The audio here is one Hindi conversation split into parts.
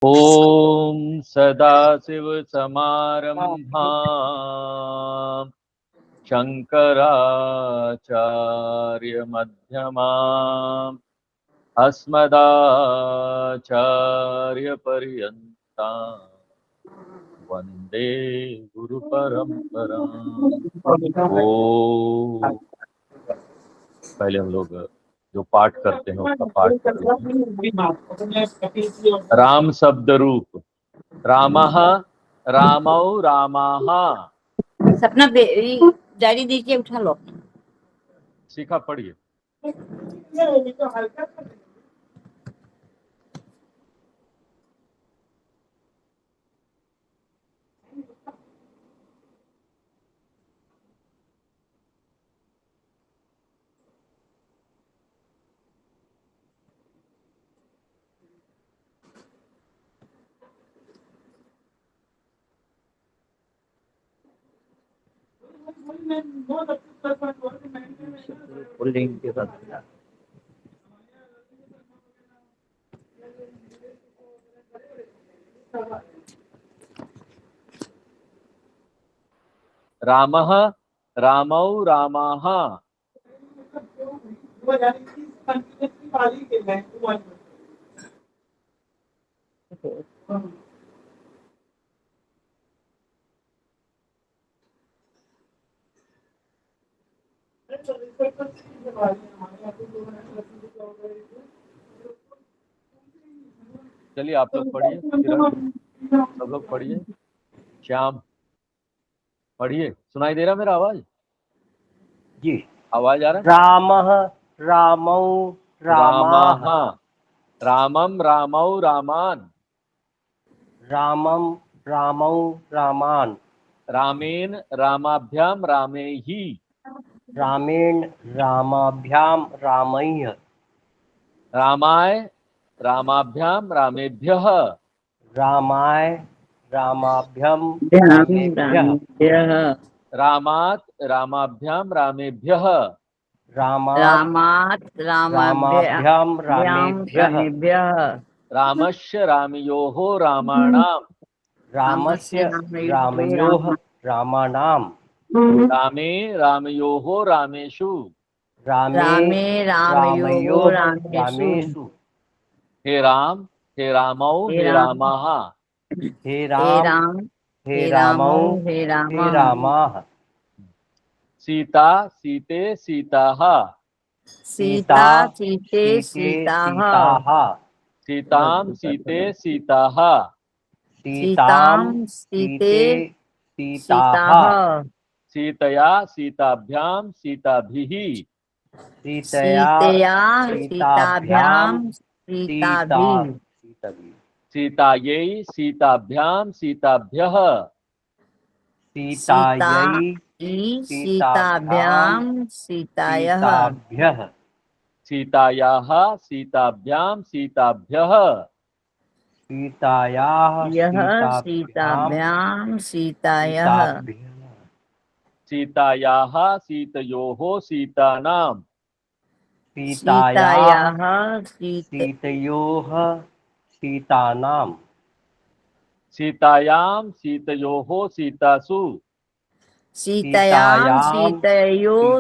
ॐ सदाशिवसमारम्भाम् शङ्कराचार्यमध्यमाम् अस्मदाचार्यपर्यन्ताम् वन्दे गुरुपरम्पराम्। ओम पहले हम लोग जो पाठ करते हैं उसका पाठ कर लेंगे। राम शब्द रूप। रामः रामौ रामाः। सपना डायरी दीजिए, उठा लो। सीखा पढ़िए। रामः रामौ रामाः। चलिए आप लोग पढ़िए, सब लोग पढ़िए। श्याम पढ़िए। सुनाई दे रहा मेरा आवाज? जी आवाज आ रहा है? रामः रामौ रामाः। रामं रामौ रामान्। रामं रामौ रामान्। रामेण रामाभ्यां रामैहि। रामेण रामाभ्यां रामैः। रामाय रामाभ्यां रामेभ्यः। रामाय रामाभ्यां रामेभ्यः। रामात् रामाभ्यां रामेभ्यः। रामात् रामाभ्यां रामेभ्यः। रामस्य रामयोः रामाणाम्। रामस्य रामयोः रामाणाम्। रामे रामयोः रामेषु। रामे रामयोः रामेषु। हे राम हे रामौ हे रामाः। हे राम हे रामौ हे रामाः। सीता सीते सीताः। सीता सीते सीताः। सीतां सीते सीताः। सीतां सीते सीताः। सीतया सीताभ्यां सीताभिः। सीतया सीताभ्यां सीताभिः। सीतायै सीताभ्यां सीताभ्यः। सीतायै सीताभ्यां सीताभ्यः। सीतायाः सीताभ्यां सीताभ्यः। सीतायाः सीताभ्यां सीताभ्यः। सीतायाः सीतयोः सीतानाम्। सीतायाः सीतयोः सीतानाम्। सीतायां सीतयोः सीतासु। सीतायां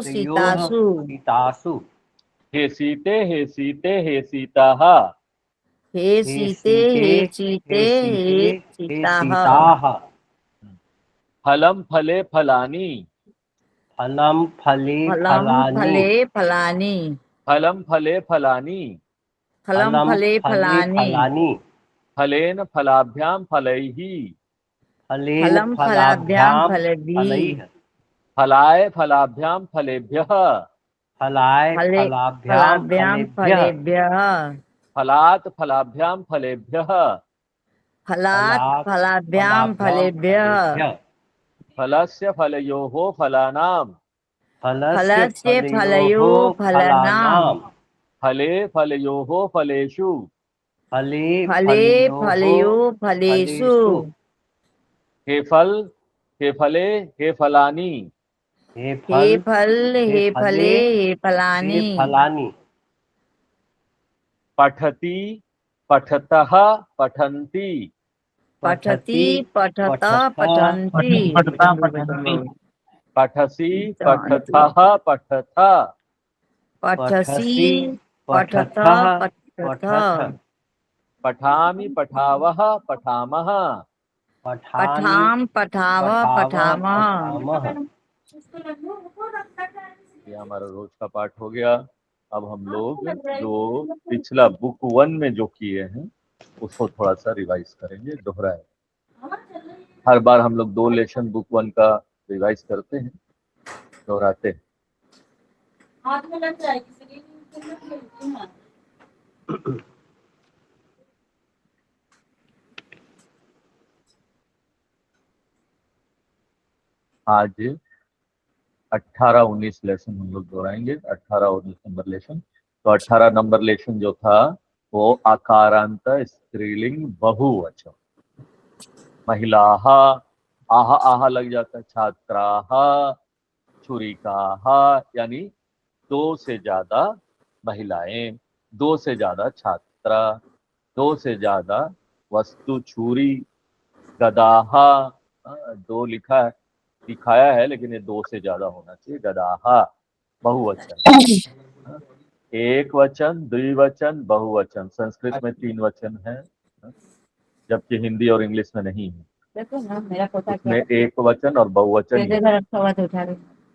सीतयोः सीतासु। हे सीते हे सीते हे सीताः। हे सीते हे सीते हे सीताः। फलं फले फलानि। फलं फले फलानि। फलं फले फलानि। फलं फले फलानि। फलेन फलाभ्यां फलैः। फलेन फलाभ्यां फलैः। फलाय फलाभ्यां फलेभ्यः। फलाय फलाभ्यां फलेभ्यः। फलात् फलाभ्यां फलेभ्यः। फलाभ्यां फलेभ्यः। फलस्य फलयोः फलानाम्। फलस्य फलयोः फलानाम्। फले फलयोः फलेषु। फले फलयोः फलेषु। हे फल हे फले हे फलानि। हे फल हे फले हे फलानि। पठति पठतः पठन्ति, पठति पठत पठन्ति पठसि पठथः पठथ, पठसि पठत पठथ पठामि पठावः पठामः, पठाम पठाव पठामः। ये हमारा रोज का पाठ हो गया। अब हम लोग जो पिछला बुक 1 में जो किए हैं उसको थोड़ा सा रिवाइज करेंगे, दोहराए। हर बार हम लोग 2 लेसन बुक 1 का रिवाइज करते हैं, दोहराते हैं। आज 18-19 लेसन हम लोग दोहराएंगे, 18-19 नंबर लेसन। तो 18 नंबर लेसन जो था वो आकारांत स्त्रीलिंग बहुवचन, महिलाः, आहा आहा लग जाता है, छात्राः, छुरिकाः, यानी 2 से ज्यादा महिलाएं, 2 से ज्यादा छात्रा, 2 से ज्यादा वस्तु, छुरी, गदाः, 2 लिखा है, दिखाया है, लेकिन ये 2 से ज्यादा होना चाहिए। गदाः बहुवचन, एक वचन, द्विवचन, बहुवचन। संस्कृत में 3 वचन है, जबकि हिंदी और इंग्लिश में नहीं है। देखो ना मेरा पोता उसमें एक वचन और बहुवचन ही है।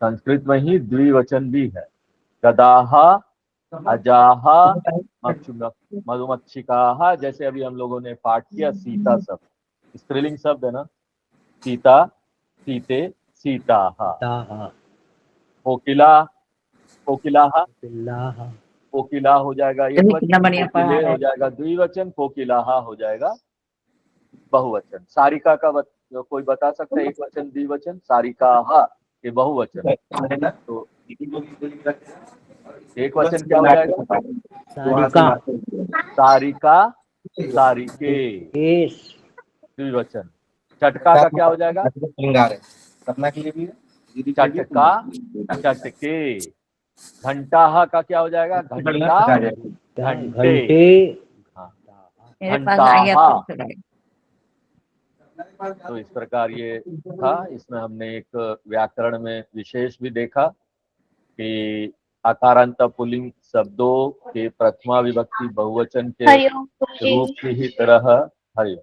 संस्कृत में ही द्विवचन भी है। गदाः, अजाः, मधुमक्षिकाः, जैसे अभी हम लोगों ने पाठ किया। सीता शब्द स्त्रीलिंग शब्द है ना, सीता, सीते, सीताः। कोकिला, कोकिलाः, कोकिला हो जाएगा एक वचन, कोकिले हो जाएगा द्विवचन, कोकिलाः हो जाएगा बहुवचन। सारिका का कोई बता सकता है एक वचन द्विवचन? सारिकाः के बहुवचन, तो एक वचन क्या हो जाएगा? सारिका, सारिके, द्विवचन। चटका का क्या हो जाएगा? चटका, चटके। घंटा का क्या हो जाएगा? घंटा, घंटे। घंटा। तो इस प्रकार ये था। इसमें हमने एक व्याकरण में विशेष भी देखा कि आकारांत पुल्लिंग शब्दों के प्रथमा विभक्ति बहुवचन के रूप की ही तरह हरि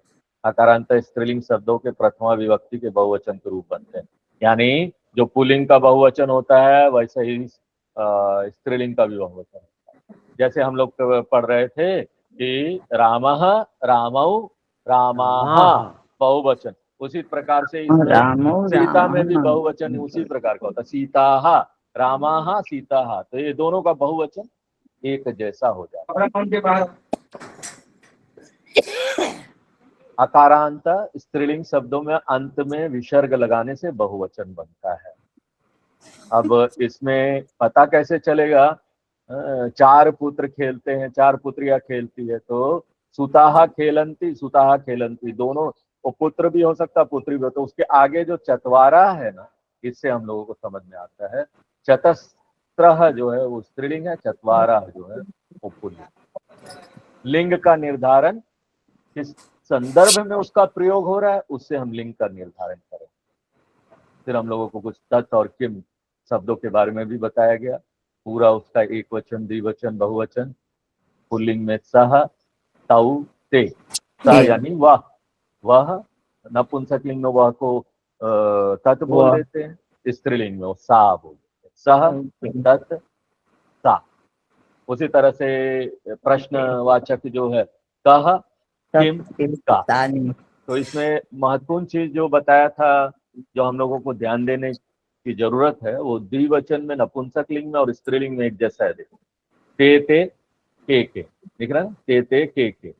आकारांत स्त्रीलिंग शब्दों के प्रथमा विभक्ति के बहुवचन के रूप बनते हैं। यानी जो पुल्लिंग का बहुवचन होता है वैसे ही स्त्रीलिंग का भी बहुवचन होता है। जैसे हम लोग पढ़ रहे थे कि रामः, रामौ, रामाः बहुवचन, उसी प्रकार से इसमें सीता में भी बहुवचन उसी प्रकार का होता है। सीताः, रामाः, सीताः, तो ये दोनों का बहुवचन एक जैसा हो जाता है। अकारांत स्त्रीलिंग शब्दों में अंत में विसर्ग लगाने से बहुवचन बनता है। अब इसमें पता कैसे चलेगा? 4 पुत्र खेलते हैं, 4 पुत्रियां खेलती है, तो सुताः खेलंती, सुताः खेलंती, दोनों वो पुत्र भी हो सकता, पुत्री भी हो। तो उसके आगे जो चतवारा है ना, इससे हम लोगों को समझ में आता है चतस्त्रः जो है वो स्त्रीलिंग है, चतवारा जो है वो पुल्लिंग। लिंग का निर्धारण किस संदर्भ में उसका प्रयोग हो रहा है, उससे हम लिंग का निर्धारण करें। फिर हम लोगों को कुछ तत् और किम शब्दों के बारे में भी बताया गया। पूरा उसका एक वचन, द्विवचन, बहुवचन। पुल्लिंग में सह, तौ, ते। सह यानी वह, नपुंसकलिंग में वह को तत् बोल देते हैं, स्त्रीलिंग में वो सा बोल देते हैं। सह, तत्, सा। उसी तरह से प्रश्नवाचक जो है कह, किम, का। तो इसमें महत्वपूर्ण चीज जो बताया था, जो हम लोगों को ध्यान देने की जरूरत है, वो द्विवचन में नपुंसकलिंग में और स्त्रीलिंग में एक जैसा है। देखो, ते, ते, के, दिख रहा है? ते, ते, के।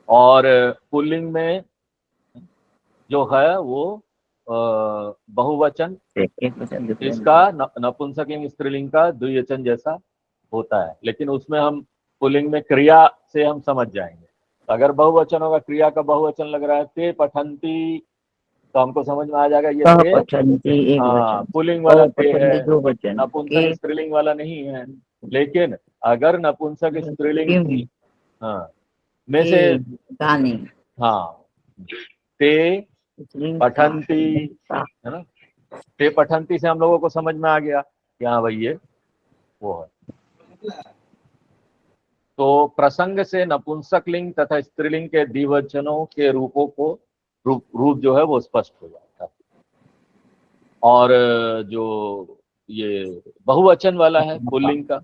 और पुल्लिंग में जो है वो बहुवचन, इसका नपुंसकलिंग स्त्रीलिंग का द्विवचन जैसा होता है, लेकिन उसमें हम पुल्लिंग में क्रिया से हम समझ जाएंगे। अगर बहुवचन होगा, क्रिया का बहुवचन लग रहा है, ते पठन्ति, तो हमको समझ में आ जाएगा ये ते पुल्लिंग वाला ते है, नपुंसक स्त्रीलिंग वाला नहीं है। लेकिन अगर नपुंसक स्त्रीलिंग में से गाने, हाँ, ते पठंती, है ना, ते पठंती से हम लोगों को समझ में आ गया कि हाँ भाई ये वो है। तो प्रसंग से नपुंसक लिंग तथा स्त्रीलिंग के द्विवचनों के रूपों को रूप जो है वो स्पष्ट हो जाता है। और जो ये बहुवचन वाला है पुल्लिंग का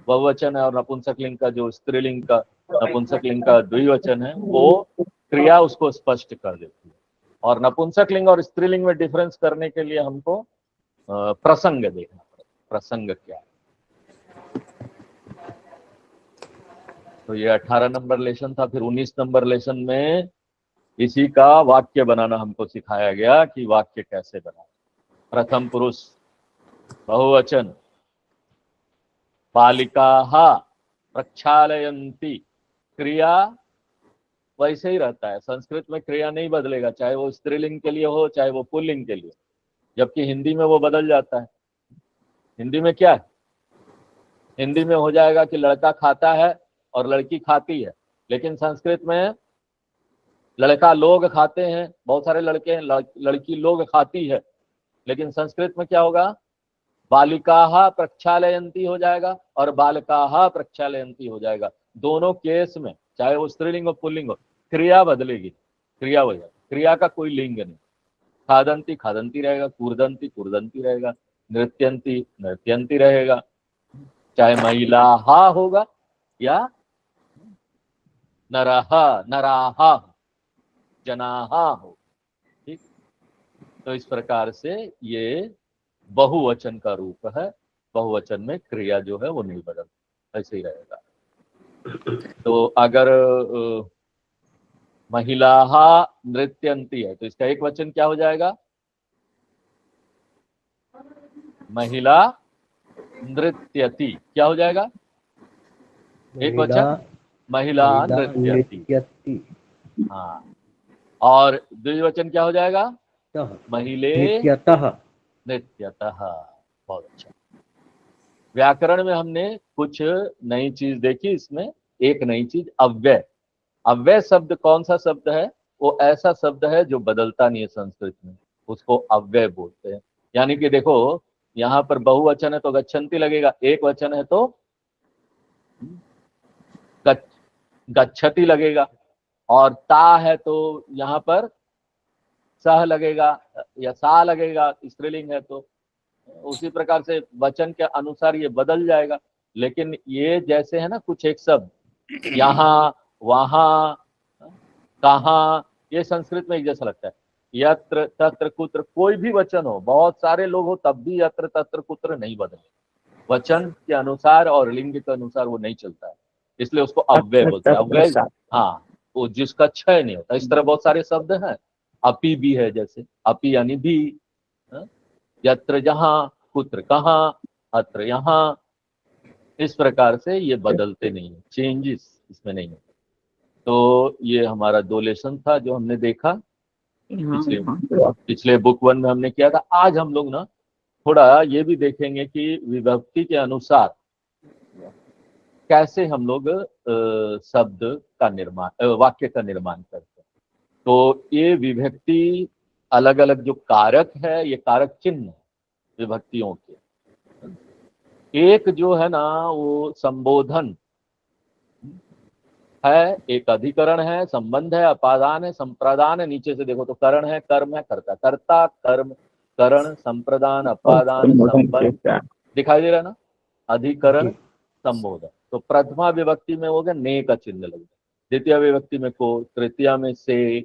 बहुवचन है, और नपुंसक लिंग का जो स्त्रीलिंग का नपुंसक लिंग का द्विवचन है, वो क्रिया उसको स्पष्ट कर देती है। और नपुंसक लिंग और स्त्रीलिंग में डिफरेंस करने के लिए हमको प्रसंग देखना पड़ेगा, प्रसंग क्या है। तो ये 18 नंबर लेसन था। फिर 19 नंबर लेसन में इसी का वाक्य बनाना हमको सिखाया गया कि वाक्य कैसे बनाए। प्रथम पुरुष बहुवचन, बालिकाः प्रक्षालयन्ति, क्रिया वैसे ही रहता है, संस्कृत में क्रिया नहीं बदलेगा, चाहे वो स्त्रीलिंग के लिए हो चाहे वो पुल्लिंग के लिए, जबकि हिंदी में वो बदल जाता है। हिंदी में क्या है, हिंदी में हो जाएगा कि लड़का खाता है और लड़की खाती है, लेकिन संस्कृत में लड़का लोग खाते हैं, बहुत सारे लड़के हैं, लड़की लोग खाती है, लेकिन संस्कृत में क्या होगा, बालिकाः प्रक्षालयन्ति हो जाएगा और बालकाः प्रक्षालयन्ति हो जाएगा। दोनों केस में चाहे वो स्त्रीलिंग हो पुल्लिंग हो, क्रिया बदलेगी, क्रिया हो जाएगी, क्रिया का कोई लिंग नहीं। खादंती खादंती रहेगा, कूर्दंती कुर्दंती रहेगा, नृत्यंती नृत्यंती रहेगा, चाहे महिलाः होगा या नरः नराः जनाः हो। ठीक, तो इस प्रकार से ये बहुवचन का रूप है। बहुवचन में क्रिया जो है वो नहीं बदलती, ऐसे ही रहेगा। तो अगर महिलाः नृत्यंती है तो इसका एक वचन क्या हो जाएगा, महिला नृत्यति, क्या हो जाएगा, एक वचन महिला नृत्यति। हाँ, और द्विवचन क्या हो जाएगा, महिले नृत्यतः। बहुत अच्छा। व्याकरण में हमने कुछ नई चीज देखी, इसमें एक नई चीज अव्यय। अव्यय शब्द कौन सा शब्द है, वो ऐसा शब्द है जो बदलता नहीं है संस्कृत में, उसको अव्यय बोलते हैं। यानी कि देखो यहाँ पर बहुवचन है तो गच्छन्ति लगेगा, एक वचन है तो गच्छति लगेगा, और ता है तो यहाँ पर सह लगेगा या सा लगेगा, स्त्रीलिंग है तो उसी प्रकार से वचन के अनुसार ये बदल जाएगा। लेकिन ये जैसे है ना, कुछ एक शब्द यहाँ वहां कहाँ, ये संस्कृत में एक जैसा लगता है। यत्र तत्र कुत्र, कोई भी वचन हो, बहुत सारे लोग हो, तब भी यत्र तत्र कुत्र नहीं बदले, वचन के अनुसार और लिंग के अनुसार वो नहीं चलता है, इसलिए उसको अव्यय बोलते हैं। अव्यय हाँ, वो जिसका क्षय नहीं होता। इस तरह बहुत सारे शब्द हैं, अपि भी है, जैसे अपि यानी भी, यत्र जहाँ, कुत्र कहाँ, अत्र यहाँ, इस प्रकार से ये बदलते नहीं है, चेंजेस इसमें नहीं है। तो ये हमारा 2 लेसन था जो हमने देखा पिछले बुक 1 में हमने किया था। आज हम लोग ना थोड़ा ये भी देखेंगे कि विभक्ति के अनुसार कैसे हम लोग शब्द का निर्माण, वाक्य का निर्माण करते हैं। तो ये विभक्ति अलग अलग जो कारक है, ये कारक चिन्ह विभक्तियों के, एक जो है ना वो संबोधन है, एक अधिकरण है, संबंध है, अपादान है, संप्रदान है। नीचे से देखो तो करण है, कर्म है, कर्ता, कर्ता कर्म करण संप्रदान अपादान संबंध, दिखाई दे रहा है ना, अधिकरण संबोधन। तो प्रथमा विभक्ति में हो गया ने का चिन्ह लग गया, द्वितीय विभक्ति में को, तृतीया में से।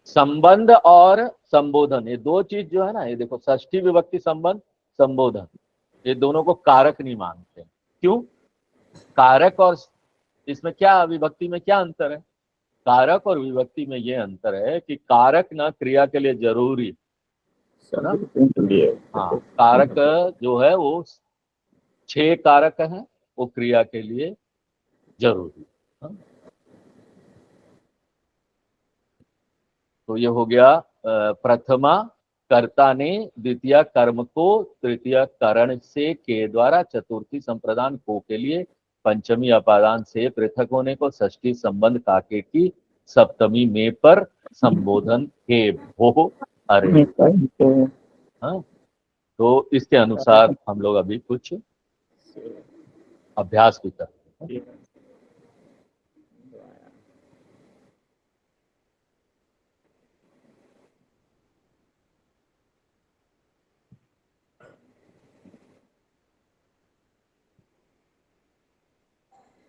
संबंध और संबोधन, ये दो चीज जो है ना, ये देखो षष्ठी विभक्ति संबंध संबोधन, ये दोनों को कारक नहीं मानते। क्यों? कारक और इसमें क्या, विभक्ति में क्या अंतर है? कारक और विभक्ति में ये अंतर है कि कारक ना क्रिया के लिए जरूरी है ना। हाँ, कारक जो है वो 6 कारक हैं, वो क्रिया के लिए जरूरी है। तो ये हो गया प्रथमा कर्ता ने द्वितीय कर्म को तृतीय करण से के द्वारा, चतुर्थी संप्रदान को के लिए पंचमी अपादान से पृथक होने को, षष्ठी संबंध काके की, सप्तमी में पर संबोधन हे भो अरे। हाँ, तो इसके अनुसार हम लोग अभी कुछ अभ्यास भी करते हैं।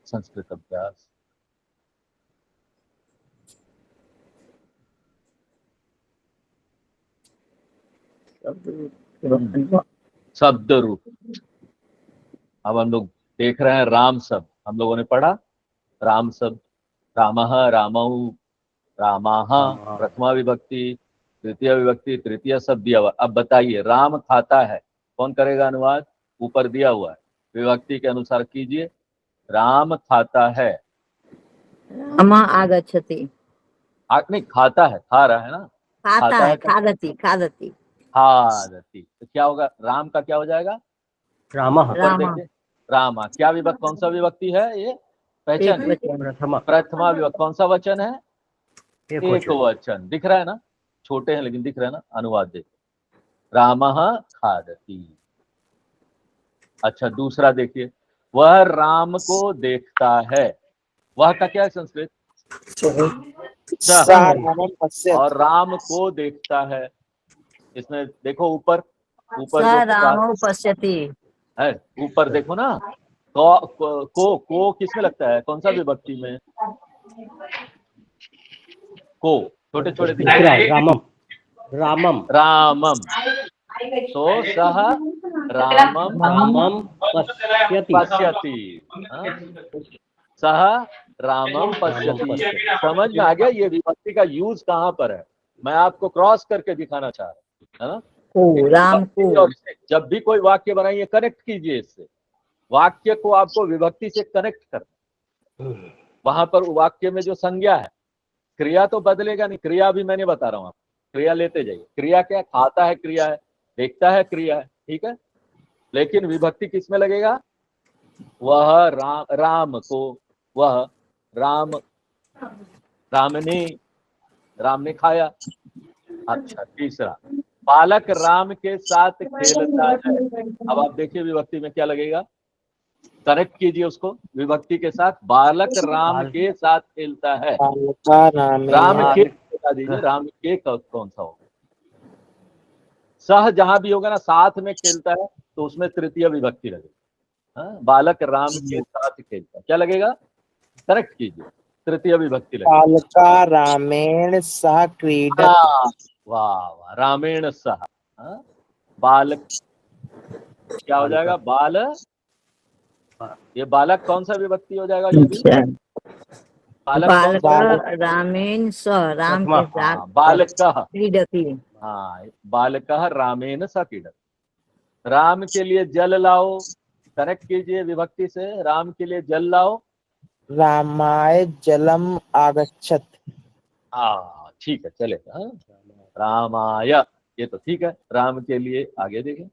संस्कृत अभ्यास। शब्द रूप। अब हम लोग देख रहे हैं राम शब्द, हम लोगों ने पढ़ा राम शब्द, रामः, रामौ, रामाः, प्रथमा विभक्ति, तृतीय विभक्ति, तृतीय शब्द दिया हुआ। अब बताइए, राम खाता है, कौन करेगा अनुवाद? ऊपर दिया हुआ है, विभक्ति के अनुसार कीजिए। राम खाता है, राम आगच्छति। नहीं, खाता है, खा रहा है ना, खाता है, खादति, खादति, खादति। तो क्या होगा? राम का क्या हो जाएगा? रामः। रामा। क्या विभक्ति, कौन सा विभक्ति है ये? पहचान। प्रथमा विभक्ति। कौन सा वचन है? एक वचन। दिख रहा है ना, छोटे हैं लेकिन दिख रहा है ना। अनुवाद देखिए, रामः खादति। अच्छा, दूसरा देखिए, वह राम को देखता है। वह का क्या है संस्कृत? और राम को देखता है, इसमें देखो ऊपर रामो पश्यति है, ऊपर देखो ना। को किसमें लगता है? कौन सा विभक्ति में? को छोटे छोटे दिख रहा है। रामम, रामम, रामम। तो सह रामम पश्यति। सह रामम पश्यति। समझ में आ गया ये विभक्ति का यूज कहाँ पर है? मैं आपको क्रॉस करके दिखाना चाह रहा हूँ, है ना। राम को। जब भी कोई वाक्य बनाइए, कनेक्ट कीजिए इससे। वाक्य को आपको विभक्ति से कनेक्ट करना। वहां पर वाक्य में जो संज्ञा है, क्रिया तो बदलेगा नहीं। क्रिया भी मैंने बता रहा हूँ आपको, क्रिया लेते जाइए। क्रिया क्या है? खाता है क्रिया है, देखता है क्रिया है, ठीक है। लेकिन विभक्ति किसमें लगेगा? वह राम को, वह राम ने खाया। अच्छा, तीसरा, बालक राम के साथ खेलता है। अब आप देखिए विभक्ति में क्या लगेगा, कनेक्ट कीजिए उसको विभक्ति के साथ। बालक राम के साथ खेलता है। राम के बता दीजिए, राम के कौन सा होगा? सह जहां भी होगा ना, साथ में खेलता है, तो उसमें तृतीय विभक्ति लगेगी। बालक राम के साथ खेलता है, क्या लगेगा? करेक्ट कीजिए, तृतीय विभक्ति लगेगी। बालका रामेण सह क्रीडति। वाह वाह, रामेण सह। बालक क्या हो जाएगा? बाल। ये बालक कौन सा विभक्ति हो जाएगा? ये भी बालक रामेण सह, राम के साथ बालक क्रीडति। हाँ, बालकः रामेण सह क्रीडति। राम के लिए जल लाओ, कनेक्ट कीजिए विभक्ति से। राम के लिए जल लाओ। रामाय जलम आगच्छत। ठीक है, चलेगा। रामाय, ये तो ठीक है। राम के लिए आगे देखें,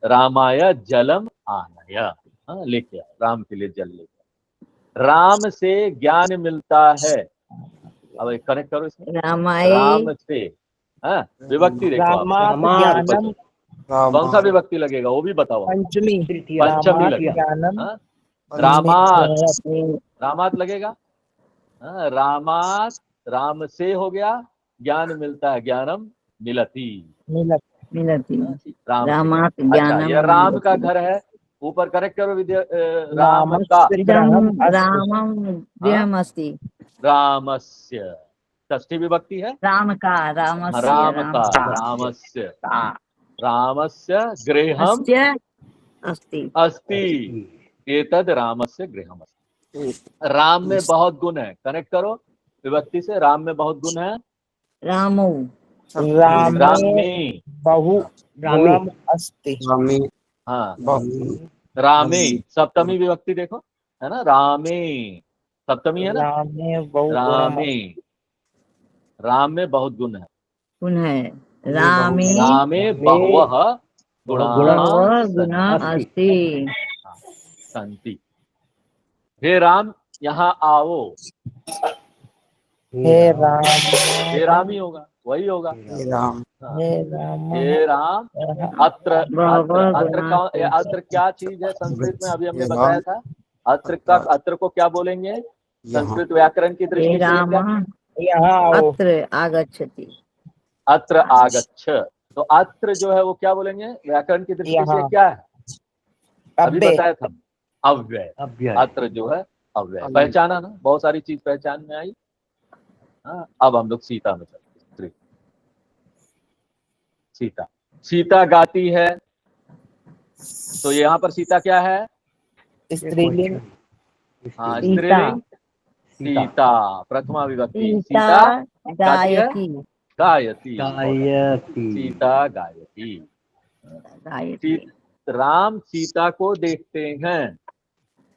रामाय जलम आनय, लेके आओ, राम के लिए जल लेके। राम से ज्ञान मिलता है। अब कनेक्ट करो इसमें, राम से। विभक्ति देखो, कौन सा विभक्ति लगेगा वो भी बताओ। पंचमी लगेगा। रामात लगेगा। रामात, राम से हो गया, ज्ञान मिलता है, ज्ञानम मिलती। रामात अच्छा, ये राम का घर है, ऊपर करेक्ट करो विद्या। राम का गृहम् अस्ति। रामस्य षष्ठी विभक्ति है। रामस्य गृहम् अस्ति। एतद् रामस्य गृहम् अस्ति। राम में बहुत गुण है, कनेक्ट करो विभक्ति से। राम में बहुत गुण है। रामो, राम में बहु गुणम अस्ति। हाँ, रामे सप्तमी विभक्ति देखो, है ना। रामे सप्तमी है ना। राम में बहुत गुण है। रामे बहवः गुणाः सन्ति। हे राम यहाँ आओ, हे राम हे राम ही होगा, वही होगा। हे राम हाँ, हे राम हे राम अत्र। अत्र क्या चीज है संस्कृत में, अभी हमने बताया था। अत्र को क्या बोलेंगे संस्कृत व्याकरण की दृष्टि हे से? राम यहाँ आओ, अत्र आगच्छति। अत्र आगच्छ, तो अत्र जो है वो क्या बोलेंगे व्याकरण की दृष्टि से? यहाँ क्या है अभी अब्बे बताया था, अव्यय। अव्यय। अत्र जो है अव्यय। पहचाना ना, बहुत सारी चीज पहचान में आई। हाँ, अब हम लोग सीता में चलते। सीता, सीता गाती है, तो यहाँ पर सीता क्या है? स्त्रीलिंग हाँ, सीता। स्त्रीलिंग सीता, प्रथमा विभक्ति। सीता गाती है, गायति। गायती। गायती। सीता गायती। गायति। राम सीता को देखते हैं,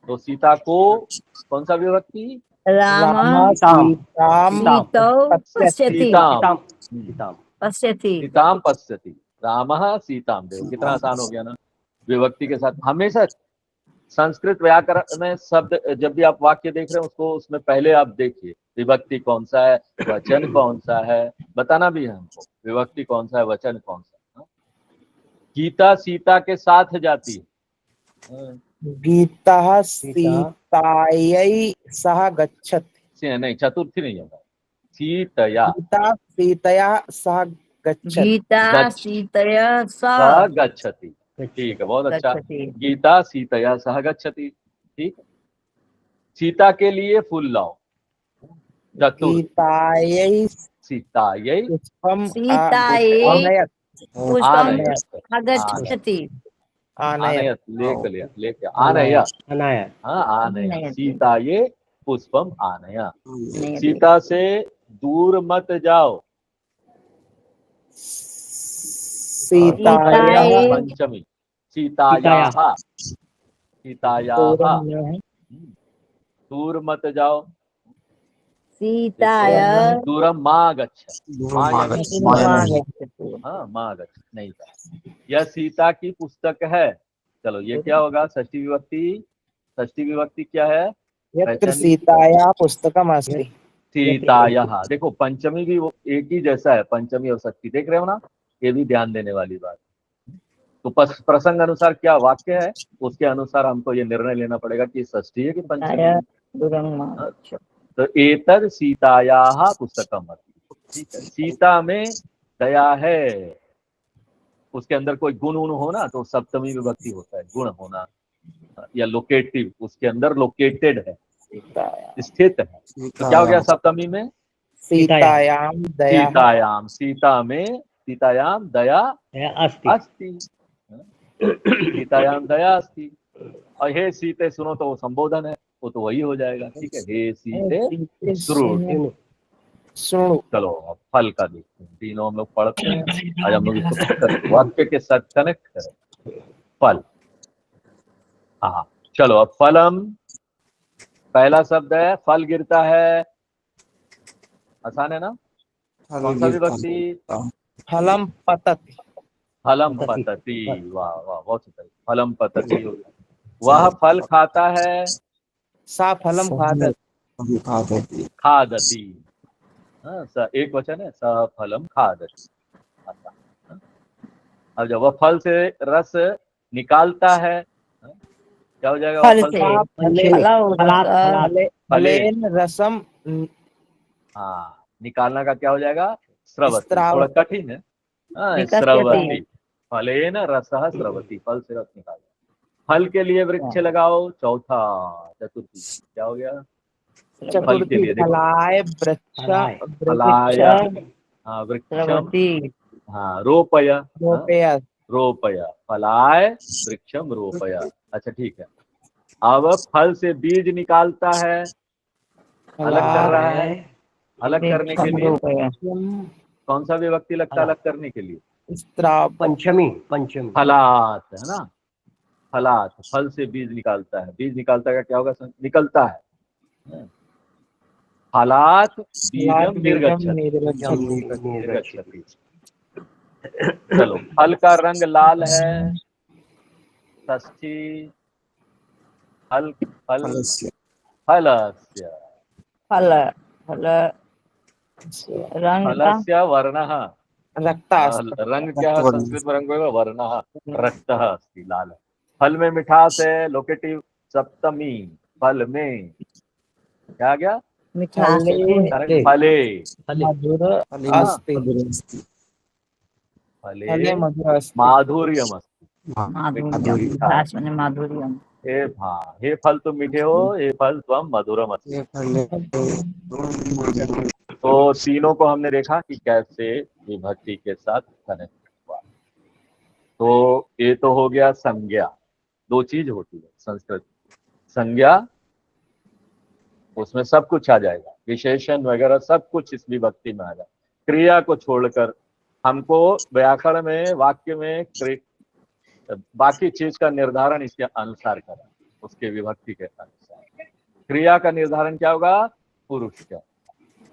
तो सीता को कौन सा विभक्ति? राम सीताम सीतौ पश्यति। सीताम, पश्यति। सीताम पश्यति। रामः सीताम। देखो कितना आसान हो गया ना, विभक्ति के साथ। हमेशा संस्कृत व्याकरण में शब्द, जब भी आप वाक्य देख रहे हैं उसको, उसमें पहले आप देखिए विभक्ति कौन सा है, वचन कौन सा है, बताना भी है हमको विभक्ति कौन सा है, वचन कौन सा है। गीता सीता के साथ जाती है। गीता सीतायै सह गच्छति। नहीं, चतुर्थी नहीं होगा। सीतया, गीता सीतया सह गच्छति। गीता सीतया सह गच्छति। ठीक है, बहुत अच्छा। गच्छति। गीता सीतया सह गच्छति। ठीक, सीता के लिए फूल लाओ। गीतायै सीतायै पुष्पम सीतायै आनयत्। पुष्पम आगच्छति। आनयत् लेके आनय। हाँ, आनय। आनयति। सीतायै पुष्पम आनय। सीता से दूर मत जाओ। सीतायै पंचमी। सीतायाः, सीतायाः दूर मत जाओ। सीताय दूरम मा गच्छ। गच्छति। हाँ, मा गच्छ नहीं था। यह सीता की पुस्तक है। चलो, ये क्या होगा? षष्ठी विभक्ति। षष्ठी विभक्ति क्या है? यत्र सीताया पुस्तकम अस्ति। सीतायाः। देखो पंचमी भी वो एक ही जैसा है, पंचमी और षष्ठी, देख रहे हो ना, ये भी ध्यान देने वाली बात। तो प्रसंग अनुसार क्या वाक्य है, उसके अनुसार हमको ये निर्णय लेना पड़ेगा कि षष्ठी है कि पंचमी। तो एतद सीतायाः पुस्तकम अस्ति। ठीक है, सीता में दया है। उसके अंदर कोई गुण हो ना, तो सप्तमी विभक्ति होता है, गुण होना या लोकेटिव, उसके अंदर लोकेटेड है, स्थित है। तो क्या हो गया सप्तमी में? सीतायाम दया। सीतायाम, सीता में सीतायाम दया अस्ति। सीतायाम दया अस्ति। और हे सीते सुनो, तो वो संबोधन है, वो तो वही हो जाएगा। ठीक है, हे सीते सुनो। चलो अब फल का देखते हैं। तीनों हम लोग पढ़ते हैं, आज हम लोग इसको वाक्य के साथ कनेक्ट करें। फल, हाँ चलो। अब फलम, पहला शब्द है, फल गिरता है। आसान है ना? कौन सा विभक्ति? फलम पतति। फलम पतति। वाह वाह, बहुत सही। फलम पतति। वह फल खाता है। सा फलम खादति। खादति। हाँ, एक वचन है, स फलम खादति। अब जब वह फल से रस निकालता है, क्या हो जाएगा? फल फल से फलेन रसम। हाँ, निकालना का क्या हो जाएगा? स्रवति। स्राव। थोड़ा कठिन है। हाँ, स्रवति। फलेन रसः स्रवति, फल से रस निकालना। फल के लिए वृक्ष लगाओ। चौथा, चतुर्थी क्या हो गया? फल के लिए देखो, फलाय वृक्ष। फलाय, हाँ वृक्षम, हाँ रोपय। रोपय, फलाय वृक्षम रोपय। अच्छा ठीक है। अब फल से बीज निकालता है, अलग कर रहा है। अलग करने के लिए कौन सा विभक्ति लगता है? अलग करने के लिए पंचमी। फलात, है ना? फलात, फल से बीज निकालता है। बीज निकालता है, क्या होगा? निकलता है। फलात बीजम निर्गच्छति। चलो, फल का रंग लाल है। षष्ठी, फल फलस्य, फल फल रंग का फलस्य वर्णः, रक्ता रंग क्या है संस्कृत में? रंग वर्णः रक्तः अस्ति, लाल। फल में मिठास है, लोकेटिव सप्तमी, फल में क्या आ गया? मिठास फले करेक्ट, फले, मधुर अस्ति, फले फले मधुर अस्ति, माधुर्यम अस्ति, माधुर्यम, मिठास माने माधुर्यम। हे फल तुम मीठे हो, हे फल तुम मधुरम अस्ति। तो तीनों को हमने देखा कि कैसे विभक्ति के साथ कनेक्ट हुआ। तो ये तो हो गया संज्ञा। दो चीज होती है संस्कृत, संज्ञा उसमें सब कुछ आ जाएगा, विशेषण वगैरह सब कुछ इस विभक्ति में आ जाएगा। क्रिया को छोड़कर हमको व्याकरण में वाक्य में बाकी चीज का निर्धारण इसके अनुसार करा, उसके विभक्ति के अनुसार। क्रिया का निर्धारण क्या होगा? पुरुष का,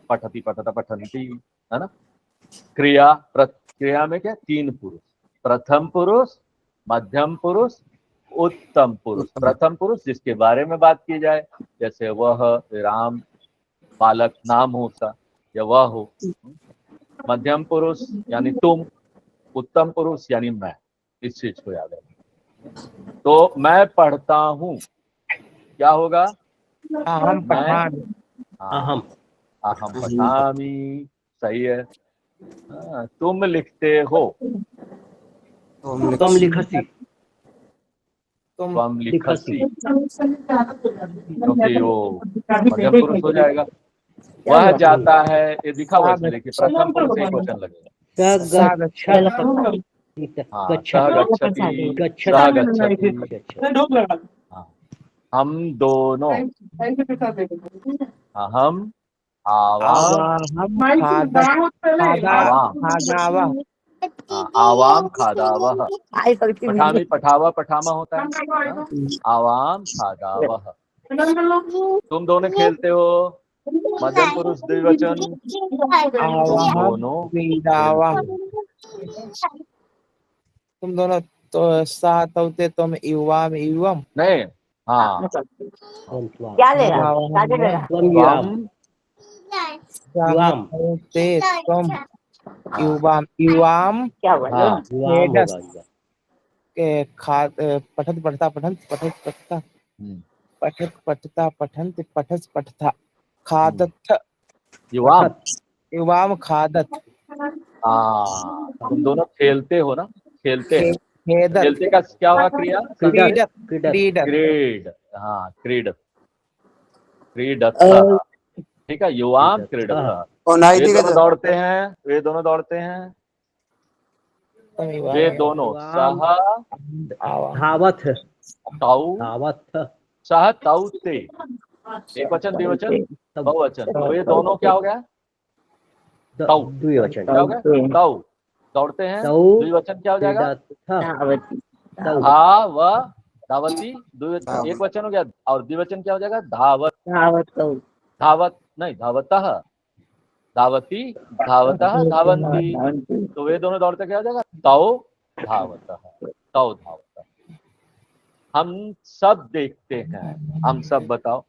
पठति पठता पठन्ति, है ना। क्रिया में क्या? तीन पुरुष, प्रथम पुरुष, मध्यम पुरुष, उत्तम पुरुष। प्रथम पुरुष जिसके बारे में बात की जाए, जैसे वह, राम, बालक, नाम हो उसका, या वह हो। मध्यम पुरुष यानी तुम, उत्तम पुरुष यानी मैं। इस चीज को याद रखें। तो मैं पढ़ता हूँ, क्या होगा? अहम पठामि, अहम पठामि, सही है। तुम लिखते हो, तुम लिखसी, तुम लिखसी, क्योंकि वो मध्यम पुरुष हो जाएगा। वह जाता है, ये दिखा हुआ इसमें, देखिए प्रथम पुरुष एक वचन लगेगा। सा गच्छति, सह गच्छति। हम दोनों, अहम आवाम खादावह, पठामी पठावा पठामा होता है, आवाम खादावह। तुम दोनों खेलते हो, मध्यम पुरुष द्विवचन, तुम दोनों क्रीडावः, तुम दोनों तो साथ होते, तुम युवाम युवम, नहीं, हाँ, क्या लेगा? क्या लेगा? युवाम होते तुम युवाम युवाम, क्या बोलो? पठत पठता पठंत पठत पठता पठत पठता पठंत पठस पठता खादत युवाम खादत। तुम दोनों खेलते हो ना, खेलते हैं। खेदत, खेलते का क्या हुआ? क्रिया क्रीडत, क्रीडत, क्रीड, हाँ क्रीडत, क्रीडत, ठीक है। युवाम क्रीडत, वे दोनों दौड़ते हैं, वे दोनों दौड़ते हैं, वे दोनों सह धावत, ताऊ, धावत, सह ताऊ ते, एक वचन द्विवचन बहुवचन, तो ये दोनों क्या हो गया? ताऊ, द्विवचन, क्या हो गया? ताऊ, दौड़ते हैं, द्विवचन क्या हो जाएगा? धावती, द्विवचन एक वचन हो गया, और द्विवचन क्या हो जाएगा? धावत, धावत नहीं, धावतः, धावती, धावतः, धावंती। तो वे दोनों दौड़ते क्या हो जाएगा? तौ धावतः, तौ धावतः। हम सब देखते हैं, हम सब बताओ।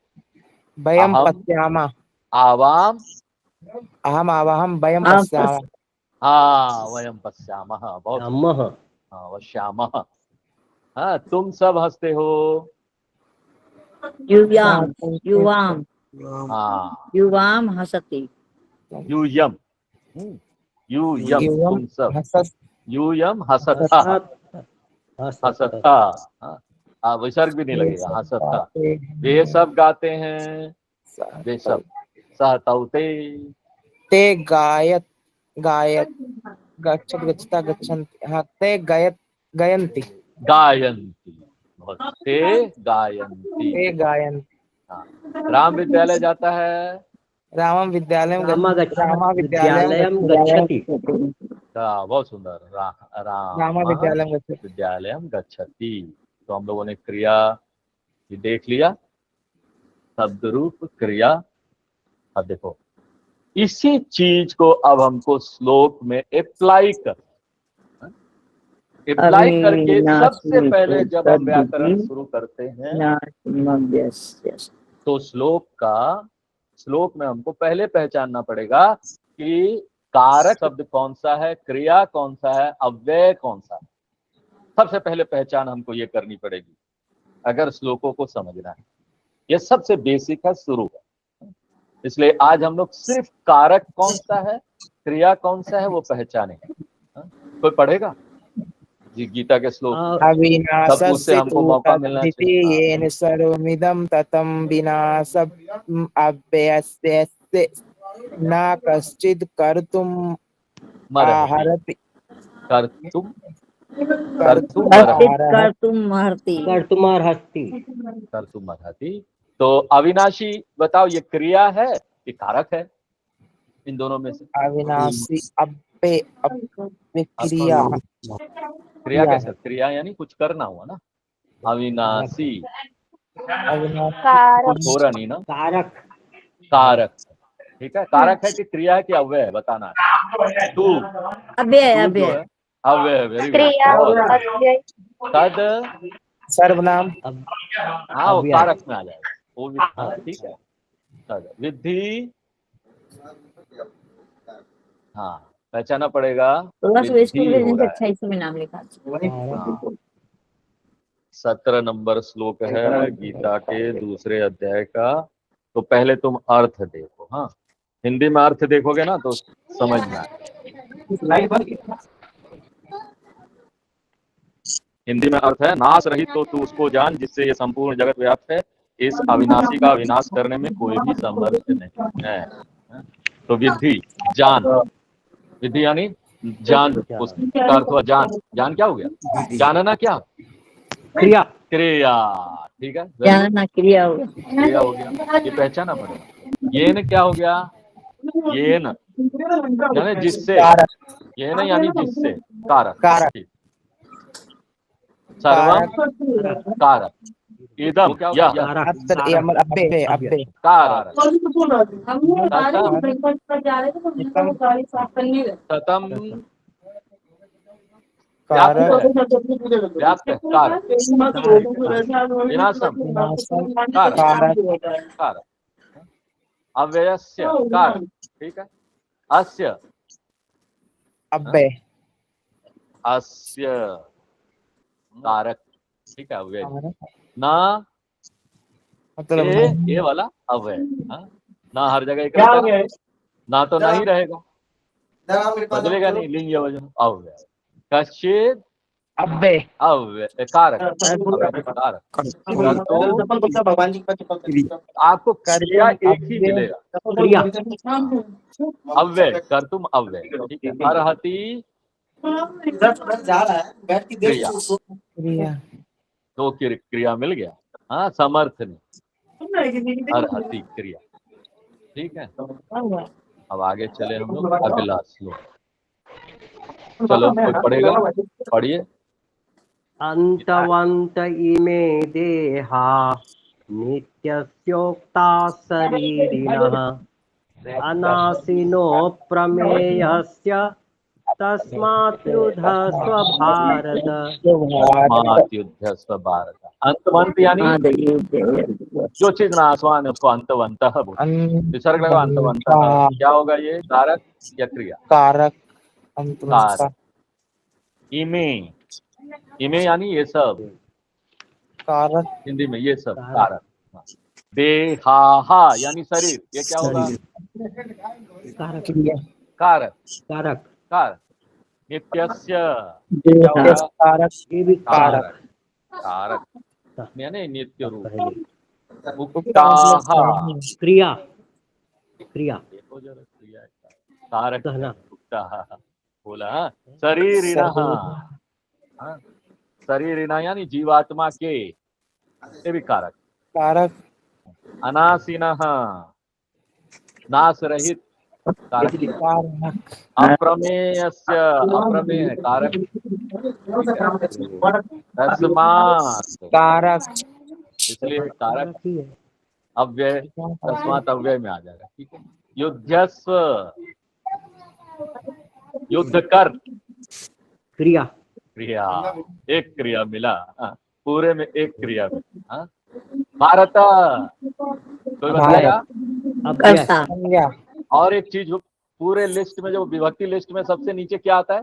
वयम पश्यामः, आवाम, अहम आवाहम वयम पश्यामः, हाँ वयम पश्यामः, बहुत श्यामः, वश्यामः। हाँ, तुम सब हंसते हो, युवाम युवाम हाँ युवाम हसति, यूयम, यूयम, तुम सब, यूयम हसता, हसता, विसर्ग भी नहीं लगेगा, हसता। वे सब गाते हैं, वे सब, सहतौते, ते गायत गायत, गच्छत गच्छता गच्छन्ति, हाँ ते गायत गायन्ति, गायन्ति, ते गायन्ति, ते गायन्ति। राम विद्यालय जाता है, रामम विद्यालयम गच्छति, बहुत सुंदर, राम विद्यालयम गच्छति। तो हम लोगों ने क्रिया देख लिया, शब्द रूप क्रिया। अब देखो, इसी चीज को अब हमको श्लोक में अप्लाई करके सबसे पहले जब हम व्याकरण शुरू करते हैं, तो श्लोक में हमको पहले पहचानना पड़ेगा कि कारक शब्द कौन सा है, क्रिया कौन सा है, अव्यय कौन सा है। सबसे पहले पहचान हमको ये करनी पड़ेगी अगर श्लोकों को समझना है। ये सबसे बेसिक है, शुरू है। इसलिए आज हम लोग सिर्फ कारक कौन सा है, क्रिया कौन सा है वो पहचानेंगे। कोई पढ़ेगा जी गीता के श्लोक? सब उससे हमको मौका मिलना चाहिए। येन सर्वमिदं ततं विनाशम् अव्ययस्य न कश्चित् कर्तुम् अर्हति। कर्तुम अर्हति। तो अविनाशी बताओ, ये क्रिया है कि कारक है? इन दोनों में से अविनाशी क्रिया। क्रिया कैसे? क्रिया यानी कुछ करना हुआ ना। अविनाशी कुछ हो रहा नहीं ना। कारक ठीक है। कारक है कि क्रिया है कि अव्यय है बताना है। तू अव्यय वेरी गुड। तद सर्वनाम हाँ वो कारक में आ जाएगा वो भी। हाँ ठीक है। तद विधि हाँ पहचाना पड़ेगा। स्कूल भेजने से अच्छा इसमें नाम लिखा। 17 नंबर श्लोक है गीता के दूसरे अध्याय का। तो पहले तुम अर्थ देखो। हाँ हिंदी में अर्थ देखोगे ना तो समझ में आएगा। हिंदी में अर्थ है, नाश रहित तो तू उसको जान जिससे ये संपूर्ण जगत व्याप्त है। इस अविनाशी का विनाश करने में कोई भी समर्थ नहीं है। तो विधि जान, विधि यानी जान, उसका अर्थ हुआ जान। जान क्या हो गया? जानना क्या? क्रिया। क्रिया ठीक है। जानना क्रिया हो गया। क्रिया हो गया, ये पहचाना पड़ेगा। ये न क्या हो गया? ये न यानी जिससे, ये न यानी जिससे, कारक। सर्वम कारक, इदम यह कारक। ततम व्याप्त कारक। विनाशम कारक। अव्ययस्य कारक ठीक है। अस्य अव्यय अस्य कारक ठीक है। अव्यय ना मतलब ये वाला अव्यय। ना हर जगह एक रहता है, ना तो नहीं रहेगा, बदलेगा नहीं लिंग या वजन। अव्यय कश्चित अव्यय कारक। आपको क्रिया एक ही मिलेगा। अव्यय कर्तुम अव्यय ठीक है। अर्हति क्रिया, दो क्रिया मिल गया। हाँ समर्थ नहीं, अर्हति क्रिया ठीक है। अब आगे चले हम लोग अगला श्लोक। चलो कोई पढ़ेगा? पढ़िए। अंतवंत इमे देहा नित्यस्योक्ता शरीरिणः अनाशिनो प्रमेयस्य तस्मात् युद्धस्व भारत। अंतवंत यानी जो चीज नाशवान है उसको अंतवंतः विसर्ग लगा। अंतवंतः क्या होगा? ये कारक या क्रिया? कारक। इमे यानी ये सब, कारक हिंदी में ये सब कारक। देहा यानी शरीर, ये क्या होगा? कारक। नित्यस्य कारक यानी नित्य रूप। उक्ताः क्रिया देखो जरा क्रिया कारक उक्ताः बोला। शरीरिणः शरीरिणः यानी जीवात्मा के, ये भी कारक। अनाशिनः नाश रहित कारक। अप्रमेयस्य अप्रमेय है कारक। तस्मात् कारक, इसलिए कारक अव्यय, तस्मात् अव्यय में आ जाएगा ठीक है। युद्धस्व युद्ध कर, क्रिया एक क्रिया मिला। पूरे में एक क्रिया मिला। भारत, कोई बताएगा? अव्यय कर्ता, संज्ञा, और एक चीज, पूरे लिस्ट में जो विभक्ति लिस्ट में सबसे नीचे क्या आता है?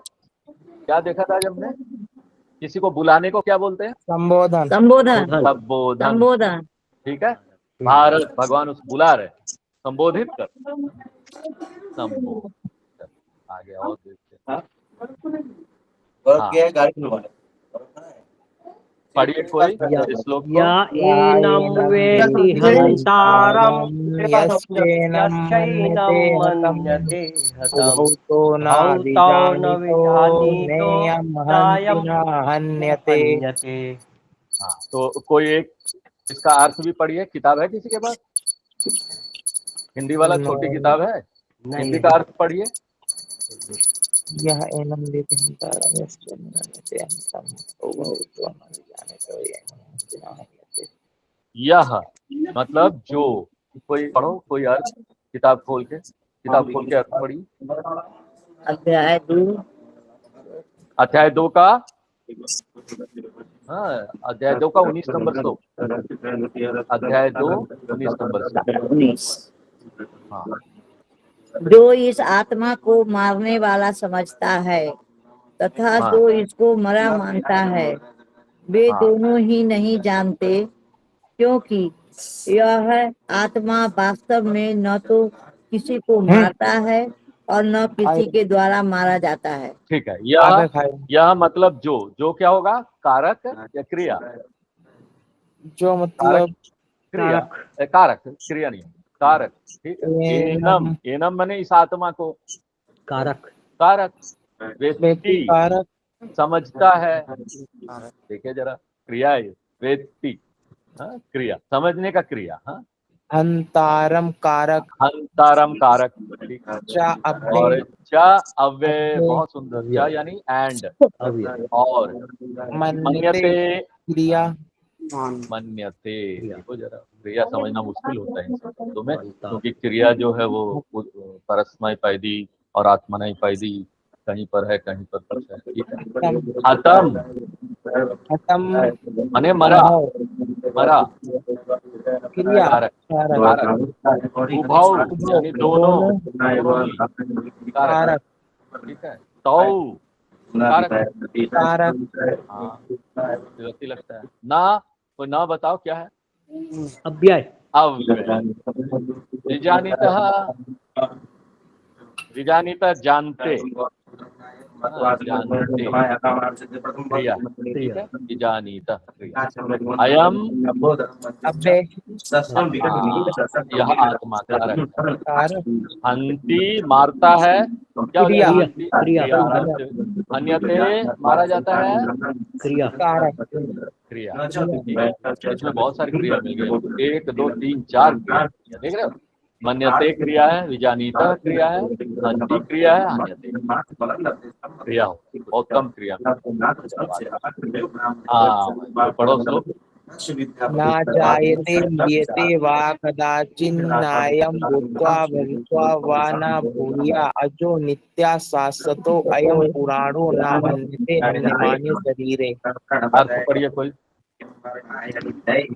क्या देखा था जब हमने? किसी को बुलाने को क्या बोलते हैं? संबोधन, संबोधन, संबोधन। संबोधन, ठीक है, भारत, भगवान उस बुला रहे, संबोधित कर, संबोधित। आगे और देखते हैं। हाँ, पढ़िए कोई इस श्लोक को। या एनं वेति हन्तारं यस्यैनं यश्चैनं मन्यते हतं मन्यते भूतो हतं न भवतो न विजानीतो विजानीतो नेयं नायं हन्यते। हन्यते। हाँ, तो कोई एक इसका अर्थ भी पढ़िए। किताब है किसी के पास? हिंदी वाला छोटी किताब है, हिंदी का अर्थ पढ़िए। यह एनं वेति हन्तारं यस्यैनं मन्यते हतं भूतो न विजानीतो नेयं हन्यते। यह मतलब जो, कोई पढ़ो, कोई अर्थ किताब खोल के अर्थ पढ़िए। अध्याय 2, अध्याय 2 का, हाँ, अध्याय 2 का 19 नंबर श्लोक। अध्याय 2 19 नंबर श्लोक। 19। हाँ, जो इस आत्मा को मारने वाला समझता है तथा हाँ। जो इसको मरा मानता है, वे हाँ। दोनों ही नहीं जानते, क्योंकि यह आत्मा वास्तव में न तो किसी को मारता है और न किसी के द्वारा मारा जाता है। ठीक है, आगे खाए यह मतलब जो क्या होगा? कारक या क्रिया? जो मतलब क्रिया, कारक, क्रिया नहीं, कारक। ठीक है, एनम, एनम माने इस आत्मा को, कारक कारक। व्यक्ति व्यक्ति कारक समझता है, देखिए जरा, क्रिया है व्यक्ति, हाँ, क्रिया, समझने का क्रिया। हाँ, हंतारम कारक हंतारम कारक। ठीक है, चा और अव्यय चा अव्यय, बहुत सुंदर। चा यानी एंड, अव्यय और मन्यते मन्यते, क्रिया मन्यते। देखो जरा, क्रिया समझना मुश्किल होता है इन सब शब्दों में, क्योंकि क्रिया जो है वो परस्मैपदी और आत्मनेपदी, कहीं पर है कहीं पर कुछ है। ठीक है, हतम खत्म माने मरा, मरा क्रिया कारक, कारक। उभौ यानी दोनों, दोनों ही कारक। कारक ठीक है, तौ कारक, कारक हाँ, विभक्ति लगता है। ना, कोई ना बताओ क्या है? अव्यय अव्यय। विजानीतः, विजानीतः जानते, हाँ, जानते, क्रिया। ठीक है, विजानीतः क्रिया। अयम, अव्यय यह आत्मा कारक है। कारक हंति मारता है, क्या हो क्रिया जाएगा? हंति क्रिया क्रिया। अन्यते मारा जाता है, क्रिया कारक क्रिया। ठीक है, इसमें बहुत सारी क्रिया मिल गई, 1 2 3 4 क्रिया, देख रहे हो? मन्यते क्रिया है, विजानीता क्रिया है, हंति क्रिया है, अन्यते क्रिया हो, बहुत कम क्रिया। हाँ, तो पढ़ो श्लोक। न जायते म्रियते वा कदाचिन्नायं भूत्वा भवित्वा वा न भूया अजो नित्या शाश्वतो अयं पुराणो न हन्यते हन्यमाने शरीरे। अर्थ पढ़िए कोई।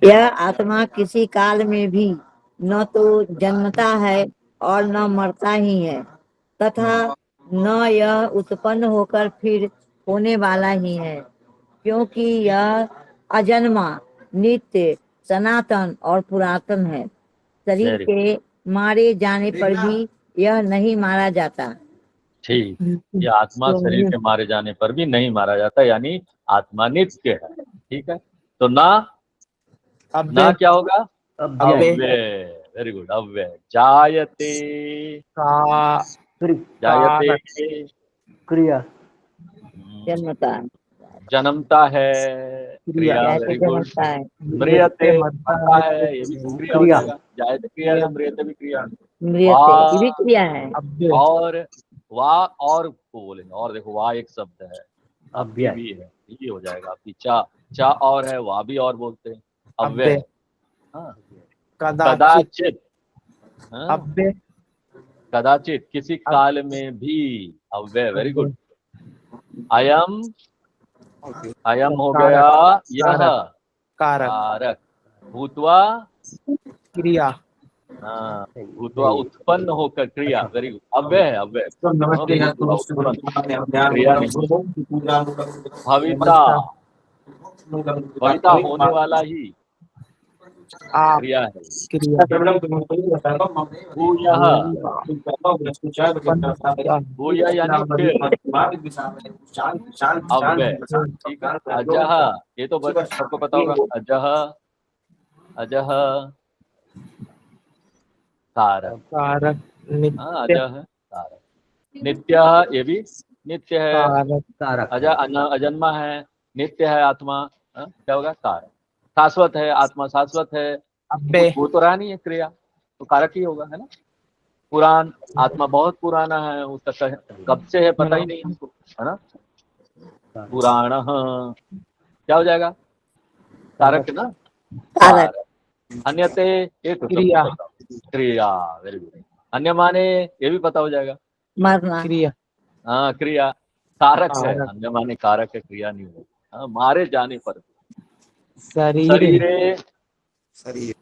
यह आत्मा किसी काल में भी न तो जन्मता है और न मरता ही है, तथा न यह उत्पन्न होकर फिर होने वाला ही है, क्योंकि यह अजन्मा, नित्य, सनातन और पुरातन है। शरीर के मारे जाने पर भी यह नहीं मारा जाता। ठीक, ये आत्मा शरीर के मारे जाने पर भी नहीं मारा जाता, यानी आत्मा नित्य है। ठीक है, तो ना क्या होगा? अव्यय अव्यय। वेरी गुड, अव्यय। जायते, जायते क्रिया जन्मता, जन्मता है, क्रिया। जैसे वेरी गुड। जन्मता है, मृयते मरता है, ये भी क्रिया हो जाएगा। जायते क्रिया है, मृयते भी क्रिया। मृत्यु ये भी क्रिया है। और वाह, और को बोलेंगे, और देखो वाह एक शब्द है, अव्यय भी है, ये हो जाएगा आपकी। चा और है, वाह भी और बोलते हैं, अव्यय। हाँ, कदाचित, हाँ, अव्यय कदाचित, किसी काल में भी, अव्यय। Very good. अयम, अयम हो गया यह कारक कारक, भूतवा, क्रिया। हाँ, भूतवा उत्पन्न होकर क्रिया। Very good. अव्यय है, अव्यय। भूतवा उत्पन्न, क्रिया नहीं। भविता, भविता होने वाला ही आप क्रिया है। क्रिया। भूयः, भूय यानी फिर, अव्यय। ठीक है। अजह, ये तो सबको पता होगा। अजह, अजह कारक। कारक। हाँ, नित्य अजह कारक। नित्य, ये भी नित्य है। कारक। कारक अजन्मा है, नित्य है आत्मा। हाँ, क्या होगा? कारक। शाश्वत है, आत्मा शाश्वत है। अव्यय। वो तो रहा नहीं है क्रिया, तो कारक ही होगा, है ना। पुरान, आत्मा बहुत पुराना है, उसका कब से है पता ही नहीं हमको, है ना। पुराण क्या हो जाएगा? कारक ना। कारक। कारक। अन्यते, ये तो क्रिया। सबको पता। क्रिया, वेरी गुड। अन्य माने, ये भी पता हो जाएगा। मरना। क्रिया। हाँ, क्रिया कारक है। कारक। अन्य माने कारक है, क्रिया नहीं होगा। हाँ, मारे जाने पर। शरीर। शरीर,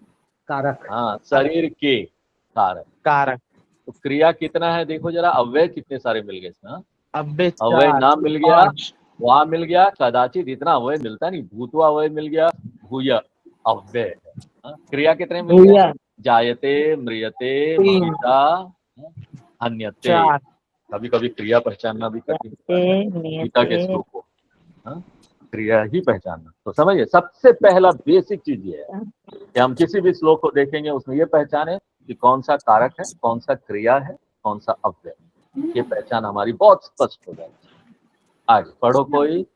कारक हाँ, शरीर के कारक। कारक। तो क्रिया कितना है देखो जरा, अव्यय कितने सारे मिल गए इसमें। हाँ? अव्यय अव्यय 4 नाम मिल गया, 5। वहां मिल गया, कदाचित इतना अव्यय मिलता नहीं। भूतवा अव्यय मिल गया, भूय अव्यय है। हाँ? क्रिया कितने मिल गए? भूया। जायते, म्रियते, 3 ममिता, हन्यते। 4। कभी कभी क्रिया पहचानना भी कठिन होता है गीता के नियते। श्लोक को। हाँ? क्रिया ही पहचानना, तो समझिए सबसे पहला बेसिक चीज ये है कि हम किसी भी श्लोक को देखेंगे उसमें ये पहचाने कि कौन सा कारक है, कौन सा क्रिया है, कौन सा अव्यय। ये पहचान हमारी बहुत स्पष्ट हो जाएगी। आगे पढ़ो कोई।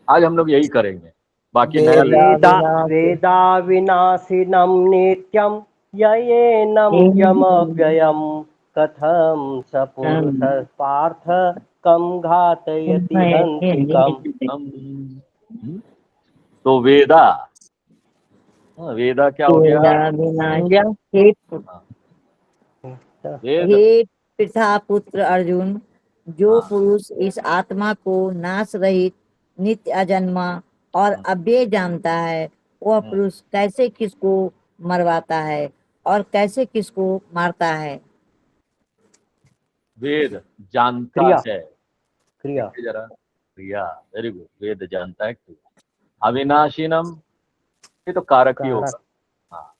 आज हम लोग यही करेंगे, बाकी नया वेदा विनाशिनं नित्यं ययेनं यमव्ययं कथं स पुरुषः पार्थ कं घातयति हन्तिकम्। तो वेदा, वेदा क्या हो गया? वेद। हे पिता पुत्र अर्जुन, जो पुरुष इस आत्मा को नाश रहित, नित्य, अजन्मा और अव्यय जानता है, वह पुरुष कैसे किसको मरवाता है और कैसे किसको मारता है? वेद जानता क्रिया। है। क्रिया। देखिए जरा, क्रिया। Very good. वेद जानता है क्रिया। अविनाशीनम, ये तो कारक ही होगा। हाँ,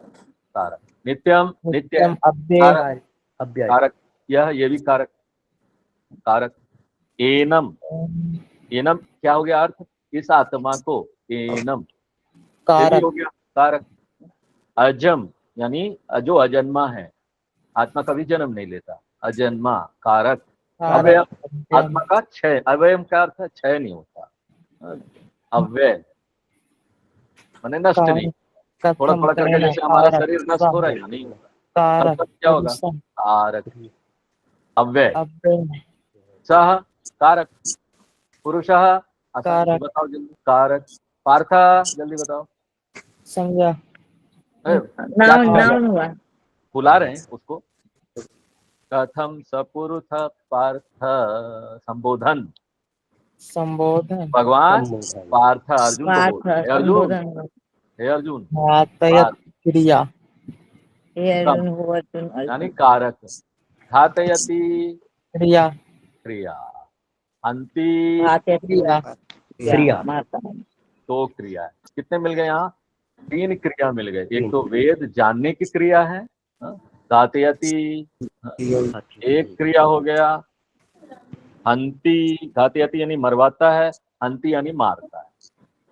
कारक। नित्यम, नित्य है। अव्यय। कारक, अव्यय। कारक। ये भी कारक, कारक। एनम, एनम क्या हो गया अर्थ? इस आत्मा को, एनम, ये भी कारक। हो गया कारक। अजम यानी जो अजन्मा है, आत्मा कभी जन्म नहीं लेता, अजन्मा, कारक। अव्यय, आत्मा का क्षय, अव्यय का अर्थ है क्षय नहीं होता, अव्यय माने नष्ट नहीं। थोड़ा थोड़ा करके जैसे हमारा शरीर नष्ट हो रहा है, नहीं होता। कारक। क्या होगा? कारक, अव्यय। सह कारक, पुरुषः आसान से कारक। बताओ जल्दी। कारक। पार्थ, जल्दी बताओ। संज्ञा। नाउन हुआ। बुला रहे हैं उसको। कथम सपुरुष पार्थ, संबोधन। संबोधन। भगवान पार्थ अर्जुन को पार्थ बोल रहे हैं। अर्जुन, संबोधन। हे अर्जुन, घातयत क्रिया। हे अर्जुन हो अर्जुन यानी अर्जुन। कारक। घातयति, क्रिया। क्रिया। हंति, क्रिया। क्रिया। मारता है। दो क्रिया है। कितने मिल गए यहाँ? 3 क्रिया मिल गए। एक तो वेद जानने की क्रिया है, घातयति, एक क्रिया हो गया। हंति, घातयति यानी मरवाता है, हंति यानी मारता है।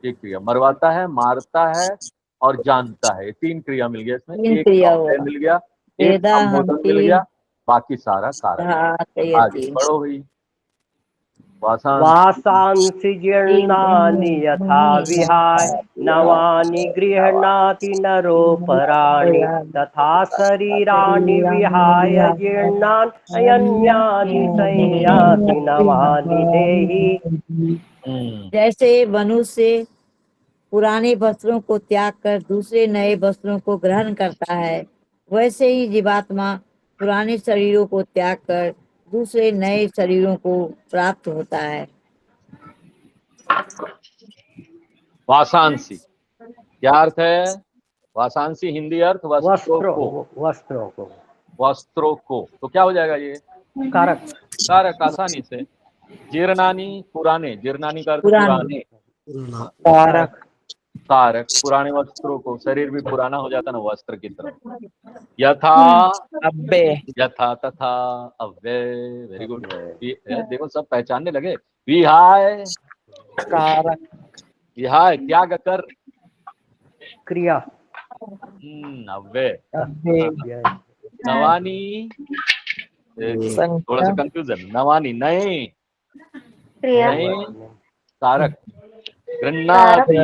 एक क्रिया मरवाता है, मारता है और जानता है। 3 क्रिया मिल गया इसमें। 3 एक क्रिया अव्यय हुआ। मिल गया, एक वेदा संबोधन मिल गया, बाकी सारा कारक। आगे घातयति। पढ़ो भाई। वासांसि वासांसि जीर्णानि यथा विहाय नवानि गृह्णाति नरोपराणि तथा शरीराणि विहाय जीर्णानि अन्यानि संयाति नवानि देहि। जैसे मनुष्य पुराने वस्त्रों को त्याग कर दूसरे नए वस्त्रों को ग्रहण करता है, वैसे ही जीवात्मा पुराने शरीरों को त्याग कर दूसरे नए शरीरों को प्राप्त होता है। वासांसि क्या अर्थ है? वासांसी हिंदी अर्थ वस्त्रों को, वस्त्रों को, वस्त्रों को, तो क्या हो जाएगा ये? कारक, कारक, आसानी से। जीर्णानी पुराने, जीर्णानी का अर्थ पुराने। पुराने, कारक, कारक पुराने वस्त्रों को, शरीर भी पुराना हो जाता ना वस्त्र की तरह। यथा, अब्बे, यथा, तथा, अव्यय, वेरी गुड। देखो सब पहचानने लगे। विहाय, कारक, विहाय त्याग कर, क्रिया, अव्यय। अब्बे, नवानी, थोड़ा सा कंफ्यूजन, नवानी नए, नए कारक। गृह्णाति,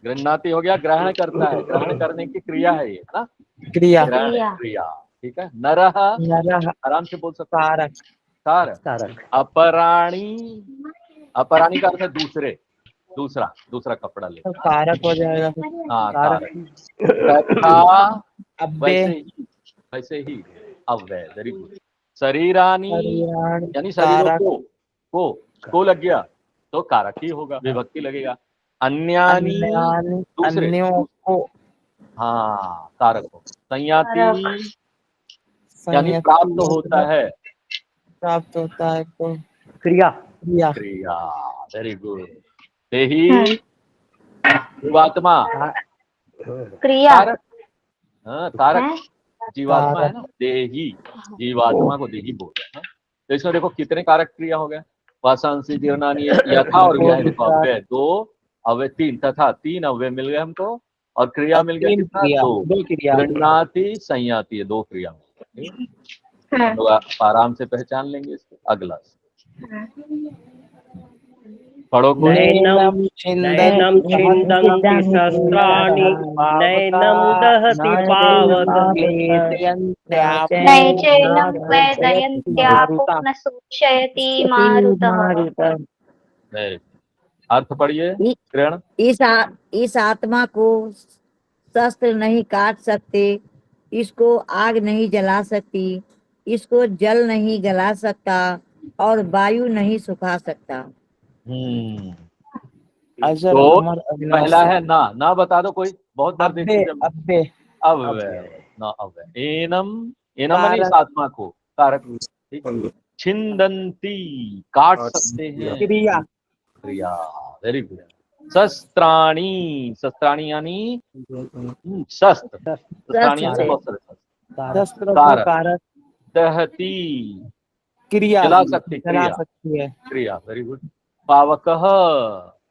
गृह्णाति हो गया ग्रहण करता है, ग्रहण करने की क्रिया है ये ना, क्रिया, ग्रहण क्रिया, ठीक है। नरह, नरह, आराम से बोल सकते, कारक, कारक। कारक, अपराणी, अपराणी का अर्थ है दूसरे, दूसरा, दूसरा कपड़ा ले, तो कारक हो जाएगा। हाँ कारक, कारक। तथा, अब्बे, वैसे ही अव्यय, वेरी गुड। शरीरानी शरीराणि, यानी शरीरों कारक, को लग गया तो कारक ही होगा, विभक्ति लगेगा। अन्यानी, अन्यानि, दूसरे, अन्यों को, हाँ कारक हो। संयाति यानी संयति, प्राप्त होता है, प्राप्त होता है तो क्रिया, क्रिया, क्रिया, वेरी गुड। देही, जीवात्मा, क्रिया, कारक, हाँ कारक, जीवात्मा है ना, देही, जीवात्मा को देही बोलते हैं। तो इसमें देखो कितने कारक क्रिया हो गए, वासांसी, जीर्णानी, यथा और व्याय, देखो अव्यय दो, अव्यय तीन, तथा तीन अव्यय मिल गए हमको, और क्रिया मिल गया कितना? दो क्रिया, गृह्णाति, संयाति, ये दो क्रिया हम लोग आराम से पहचान लेंगे इसको। अगला पढ़ो कोई। नैनम छिन्दन्ति शस्त्राणि, नैनम दहति पावक, नैचैनं वेदयन्त्यापो न शोषयति मारुतः। अर्थ पढ़िए किरण। इस आत्मा को शस्त्र नहीं काट सकते, इसको आग नहीं जला सकती, इसको जल नहीं गला सकता, और वायु नहीं सुखा सकता। तो पहला है ना बता दो कोई, बहुत बार देखते हैं। अब्बे, अव्यय, ना अव्यय। एनम, एनम माने इस आत्मा को, कारक, ठीक। छिन्दन्ति, काट सकते हैं, क्रिया, क्रिया, वेरी गुड। शस्त्राणी, शस्त्राणी यानी शस्त्र, शस्त्राणी यानी बहुत सारे शस्त्र। शस्त्र को कारक, दहती, क्रिया, जला सकती, जला क्रिया, सकती है, क्रिया, वेरी गुड। पावकः,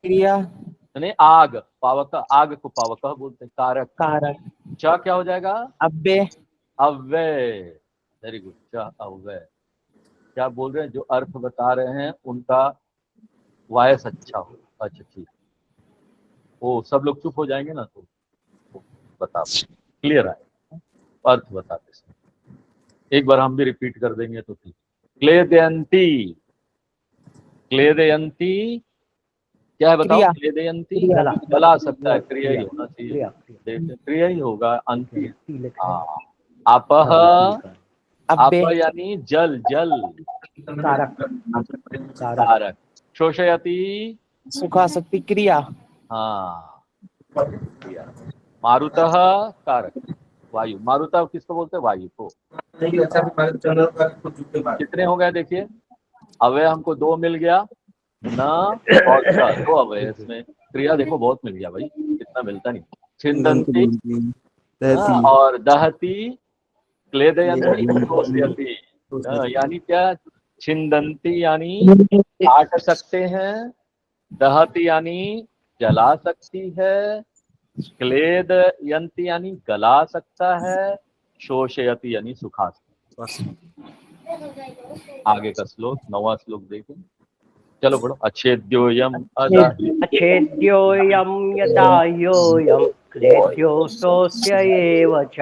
क्रिया, यानी आग, पावक, आग को पावकः बोलते हैं। कारक, कारक, च क्या हो जाएगा? अब्बे, अव्यय, वेरी गुड, च अव्यय। क्या बोल रहे हैं, जो अर्थ बता रहे हैं उनका वायस अच्छा हो। अच्छा ठीक, वो सब लोग चुप हो जाएंगे ना तो बता, क्लियर आए अर्थ बताते समय। एक बार हम भी रिपीट कर देंगे तो ठीक। क्लेदयंती, क्लेदयंती क्या है बताओ? क्लेदयंती जला सकता है, क्रिया ही होना चाहिए, क्रिया ही होगा, अंत। आपह, आप यानी जल, जल, कारक, कारक। शोषयति, सुखा सकती, क्रिया, हाँ क्रिया। मारुतः, कारक, वायु। मारुतः किसको बोलते हैं? वायु को। कितने हो गए देखिए, अवय हमको दो मिल गया, ना और दो अवय, इसमें क्रिया देखो बहुत मिल गया भाई, कितना मिलता नहीं। छिन्दन्ति और दहती, क्लेदयन्ति, शोषयति, यानी क्या? छिन्दन्ति यानी काट सकते हैं, दहती यानी जला सकती है, क्लेदयन्ति यानी गला सकता है, शोषयति यानी सुखा सकता है। आगे का श्लोक, 9वां श्लोक देखें, चलो पढ़ो। अच्छेद्योयम अच्छेद्योयम यदा योयम क्लेद्योऽस्तोऽस्य एव च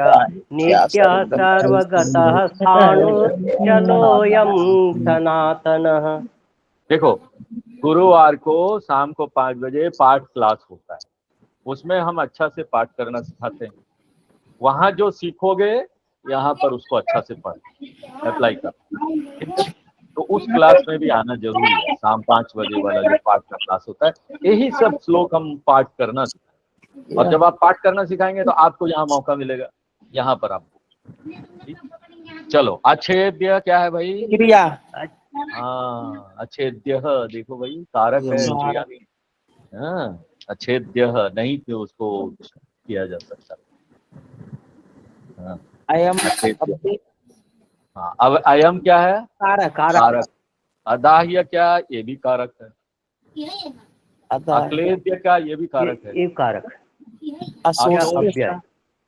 नित्यः सर्वगतः स्थाणुश्चलोऽयं सनातनः। देखो, गुरुवार को शाम को 5 बजे पाठ क्लास होता है, उसमें हम अच्छा से पाठ करना सिखाते हैं। वहां जो सीखोगे यहाँ पर उसको अच्छा से पढ़ अप्लाई कर। तो उस क्लास में भी आना जरूरी है, शाम 5 बजे वाला जो पाठ का क्लास होता है। यही सब श्लोक हम पाठ करना और जब आप पाठ करना सिखाएंगे तो आपको यहाँ मौका मिलेगा, यहाँ पर आपको। चलो, अच्छेद्य क्या है भाई? क्रिया। हाँ, अच्छेद्य देखो भाई, कारक है, क्रिया नहीं। हाँ, अच्छेद्य नहीं तो उसको किया जा सकता। हाँ, अयम अच्छेद्य। अब्बे हाँ, अब अयम क्या है? कारक। कारक। अदाह्य क्या? ये भी कारक है। अतः अक्लेद्य क्या? ये भी कारक है। ये कारक। असोष्य अव्यय।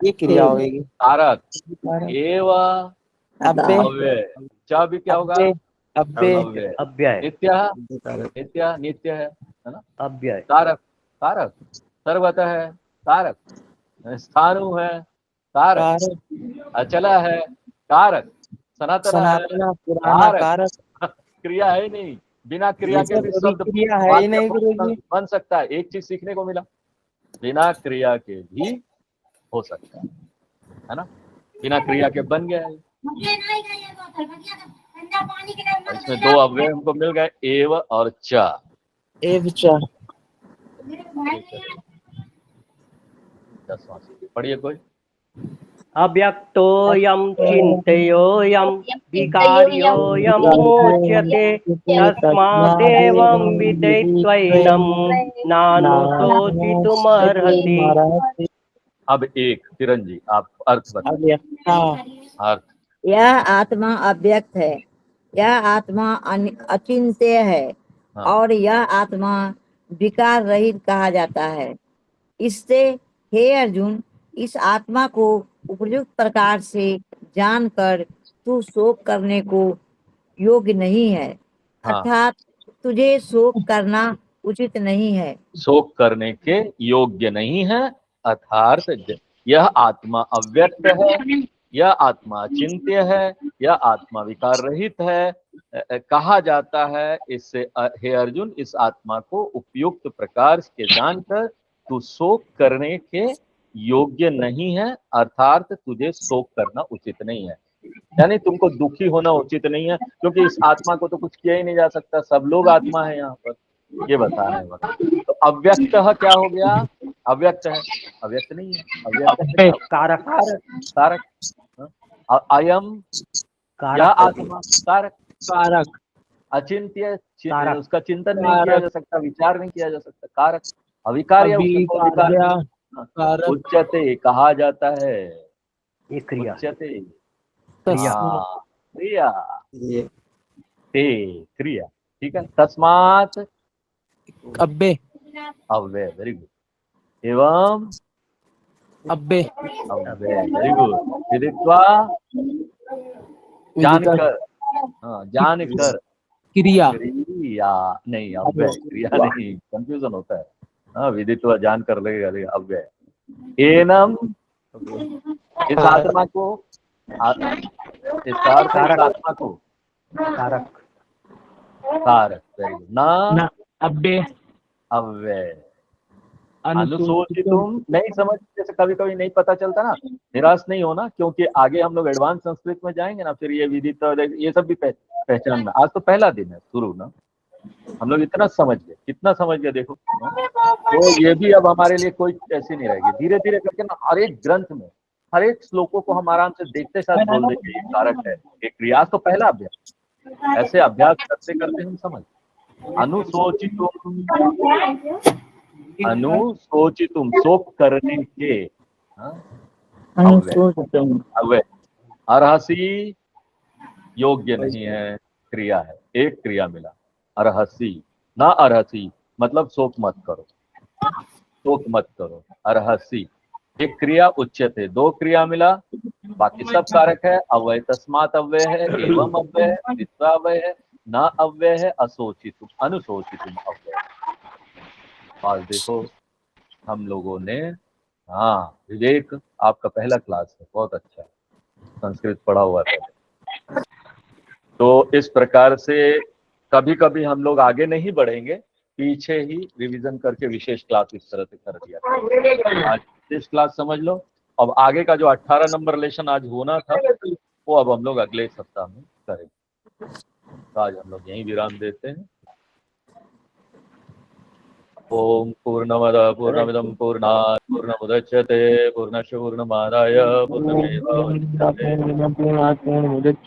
ये क्रिया होगी। कारक। कारक। एव अब्बे अव्यय। चा भी क्या होगा? अब्बे अव्यय। अव्यय। नित्य नित्य है ना? अव्यय। कारक। कारक सर्वतः है, कारक। स्थाणु है, कारक। कारक। अचला है, कारक। सनातन है, सनातना पुराना कारक। क्रिया है ही नहीं, बिना क्रिया के भी शब्द क्रिया है ही नहीं गुरुजी। बन सकता है। एक चीज सीखने को मिला, बिना क्रिया के भी हो सकता है ना? बिना क्रिया के बन गया है। इसमें दो अव्यय हमको मिल गए, एव और च। एव च। पढ़िए कोई। अव्यक्तोऽयं चिन्तयोऽयं विकार्योऽयं मोच्यते तस्मादेवं विदित्वैनं नानुशोचितुमर्हसि। अब एक किरण जी आप अर्थ बताइए। अर्थ। यह आत्मा अव्यक्त है, यह आत्मा अचिंत्य है, हाँ। और यह आत्मा विकार रहित कहा जाता है। इससे हे अर्जुन, इस आत्मा को उपयुक्त प्रकार से जानकर तू शोक करने को योग्य नहीं है। हाँ। अर्थात तुझे शोक करना उचित नहीं है। शोक करने के योग्य नहीं है, अर्थात यह आत्मा अव्यक्त है, यह आत्मा चिंत्य है, यह आत्मा विकार रहित है। कहा जाता है इससे, हे अर्जुन, इस आत्मा को उपयुक्त प्रकार से जानकर तू शोक करने के योग्य नहीं है, अर्थात तुझे शोक करना उचित नहीं है। यानी तुमको दुखी होना उचित नहीं है, क्योंकि इस आत्मा को तो कुछ किया ही नहीं जा सकता, सब लोग आत्मा है यहाँ पर, ये बता रहे हैं। तो अव्यक्त क्या हो गया? अव्यक्त है, अव्यक्त नहीं है, अव्यक्त कारक। कारक। अयम यह आत्मा कारक। कारक। अचिंत्य, कारक। उसका चिंतन नहीं किया जा सकता, विचार नहीं किया जा सकता, कारक। अविकार्य, उच्यते कहा जाता है, ये क्रिया। उच्यते क्रिया। क्रिया ते क्रिया। ठीक है। तस्मात् अब्बे अव्यय, वेरी गुड। एवं अब्बे अव्यय, वेरी गुड। विदित्वा जानकर, हाँ जानकर। क्रिया क्रिया नहीं, अव्यय। क्रिया नहीं, कंफ्यूजन होता है। हाँ, विदित्वा जानकर लगेगा, अव्यय। एनम, इस आत्मा को, इसका अर्थ है इस आत्मा को कारक। कारक, वेरी गुड। ना अब्बे अव्यय। अनुशोचितुम नहीं समझ, जैसे कभी कभी नहीं पता चलता ना, निराश नहीं होना, क्योंकि आगे हम लोग एडवांस संस्कृत में जाएंगे ना, फिर ये विदित ये सब भी पहचानना। आज तो पहला दिन है शुरू ना, हम लोग इतना समझ गए, कितना समझ गए देखो। तो ये भी अब हमारे लिए कोई ऐसी नहीं रहेगी। धीरे धीरे करके ना हर एक ग्रंथ में, हर एक श्लोकों को हम आराम से देखते साथ बोल देंगे ये कारक है, ये क्रिया। तो पहला अभ्यास, ऐसे अभ्यास करते करते हम समझ। अनुशोचितुम शोक करने के, अव्यय। अर्हसी योग्य नहीं है, क्रिया है, एक क्रिया मिला। अर्हसी, ना अर्हसी मतलब शोक मत करो, शोक मत करो। अर्हसी एक क्रिया, उच्यते दो क्रिया मिला, बाकी सब कारक है। अव्यय, तस्मात् अव्यय है, एवं अव्यय है, विदित्वा अव्यय है, न अव्यय है, असोचितुम अनुशोचितुम अव्यय। आज देखो हम लोगों ने, हाँ विवेक आपका पहला क्लास है, बहुत अच्छा है, संस्कृत पढ़ा हुआ था। तो इस प्रकार से कभी कभी हम लोग आगे नहीं बढ़ेंगे, पीछे ही रिवीजन करके विशेष क्लास इस तरह से कर दिया। आज विशेष क्लास समझ लो। अब आगे का जो 18 नंबर लेसन आज होना था, वो अब हम लोग अगले सप्ताह में करेंगे। तो आज हम लोग यहीं विराम देते हैं। ओम पूर्णमदः पूर्णमिदं पूर्णात् पूर्णमुदच्यते पूर्णस्य पूर्णमादाय पूर्णमेवावशिष्यते।